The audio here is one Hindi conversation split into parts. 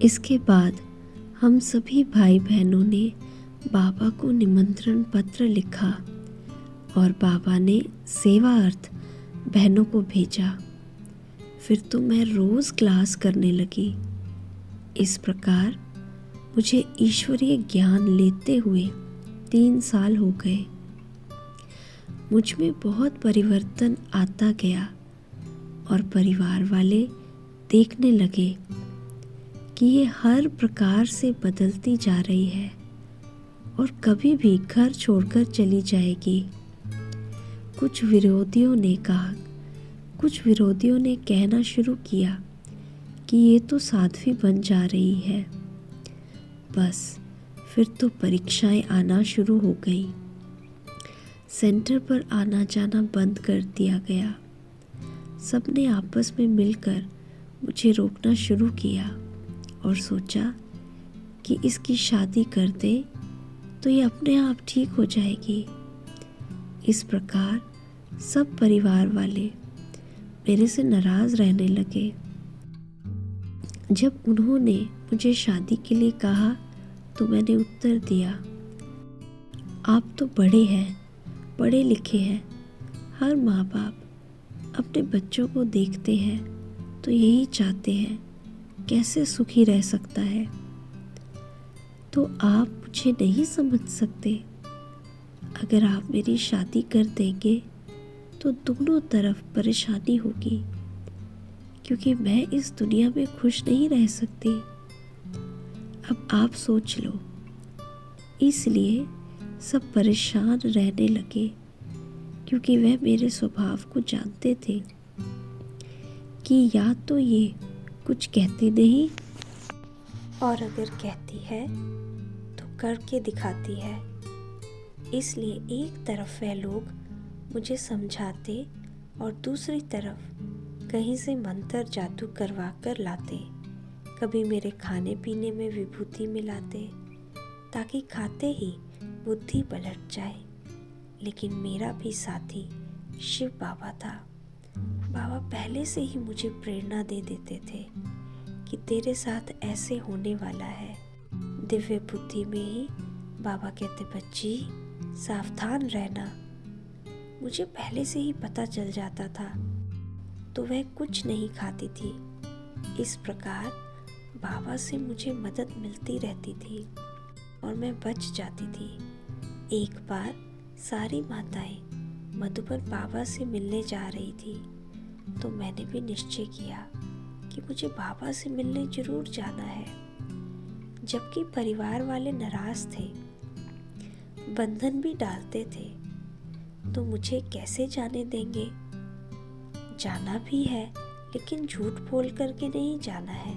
इसके बाद हम सभी भाई बहनों ने बाबा को निमंत्रण पत्र लिखा और बाबा ने सेवा अर्थ बहनों को भेजा। फिर तो मैं रोज़ क्लास करने लगी। इस प्रकार मुझे ईश्वरीय ज्ञान लेते हुए 3 साल हो गए। मुझ में बहुत परिवर्तन आता गया और परिवार वाले देखने लगे कि ये हर प्रकार से बदलती जा रही है और कभी भी घर छोड़कर चली जाएगी। कुछ विरोधियों ने कहना शुरू किया कि ये तो साध्वी बन जा रही है। बस फिर तो परीक्षाएं आना शुरू हो गई। सेंटर पर आना जाना बंद कर दिया गया। सबने आपस में मिलकर मुझे रोकना शुरू किया और सोचा कि इसकी शादी कर दे तो ये अपने आप ठीक हो जाएगी। इस प्रकार सब परिवार वाले मेरे से नाराज़ रहने लगे। जब उन्होंने मुझे शादी के लिए कहा तो मैंने उत्तर दिया, आप तो बड़े हैं, पढ़े लिखे हैं। हर माँ बाप अपने बच्चों को देखते हैं तो यही चाहते हैं, कैसे सुखी रह सकता है। तो आप मुझे नहीं समझ सकते। अगर आप मेरी शादी कर देंगे तो दोनों तरफ परेशानी होगी, क्योंकि मैं इस दुनिया में खुश नहीं रह सकती। अब आप सोच लो। इसलिए सब परेशान रहने लगे, क्योंकि वह मेरे स्वभाव को जानते थे कि या तो ये कुछ कहती नहीं और अगर कहती है तो करके दिखाती है। इसलिए एक तरफ वह लोग मुझे समझाते और दूसरी तरफ कहीं से मंत्र जादू करवा कर लाते। कभी मेरे खाने पीने में विभूति मिलाते ताकि खाते ही बुद्धि पलट जाए। लेकिन मेरा भी साथी शिव बाबा था। बाबा पहले से ही मुझे प्रेरणा दे देते थे कि तेरे साथ ऐसे होने वाला है। दिव्य बुद्धि में ही बाबा कहते, बच्ची सावधान रहना। मुझे पहले से ही पता चल जाता था, तो वह कुछ नहीं खाती थी। इस प्रकार बाबा से मुझे मदद मिलती रहती थी और मैं बच जाती थी। एक बार सारी माताएं मधुबन बाबा से मिलने जा रही थी, तो मैंने भी निश्चय किया कि मुझे बाबा से मिलने जरूर जाना है। जबकि परिवार वाले नाराज थे, बंधन भी डालते थे, तो मुझे कैसे जाने देंगे। जाना भी है, लेकिन झूठ बोल करके नहीं जाना है।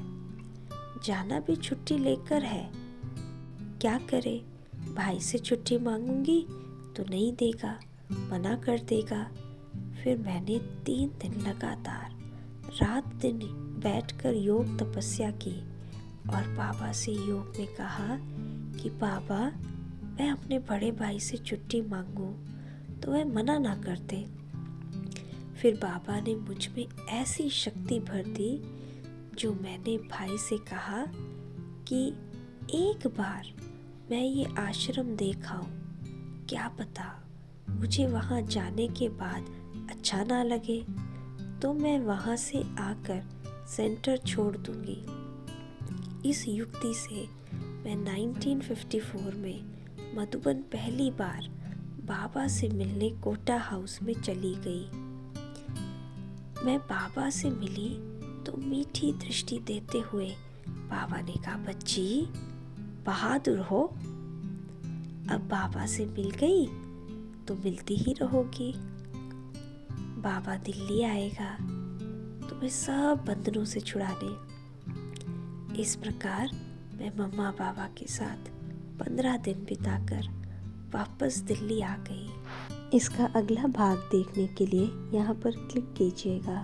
जाना भी छुट्टी लेकर है। क्या करे, भाई से छुट्टी मांगूंगी तो नहीं देगा, मना कर देगा। फिर मैंने 3 दिन लगातार रात दिन बैठकर योग तपस्या की और बाबा से योग में कहा कि बाबा, मैं अपने बड़े भाई से छुट्टी मांगूं तो वह मना ना करते। फिर बाबा ने मुझ में ऐसी शक्ति भर दी, जो मैंने भाई से कहा कि एक बार मैं ये आश्रम देख आऊं, क्या पता मुझे वहाँ जाने के बाद अच्छा ना लगे तो मैं वहाँ से आकर सेंटर छोड़ दूंगी। इस युक्ति से मैं 1954 में मधुबन पहली बार बाबा से मिलने कोटा हाउस में चली गई। मैं बाबा से मिली तो मीठी दृष्टि देते हुए बाबा ने कहा, बच्ची बहादुर हो। अब बाबा से मिल गई तो मिलती ही रहोगी। बाबा दिल्ली आएगा तुम्हें सब बंधनों से छुड़ाने। इस प्रकार मैं मम्मा बाबा के साथ 15 दिन बिताकर वापस दिल्ली आ गई। इसका अगला भाग देखने के लिए यहाँ पर क्लिक कीजिएगा।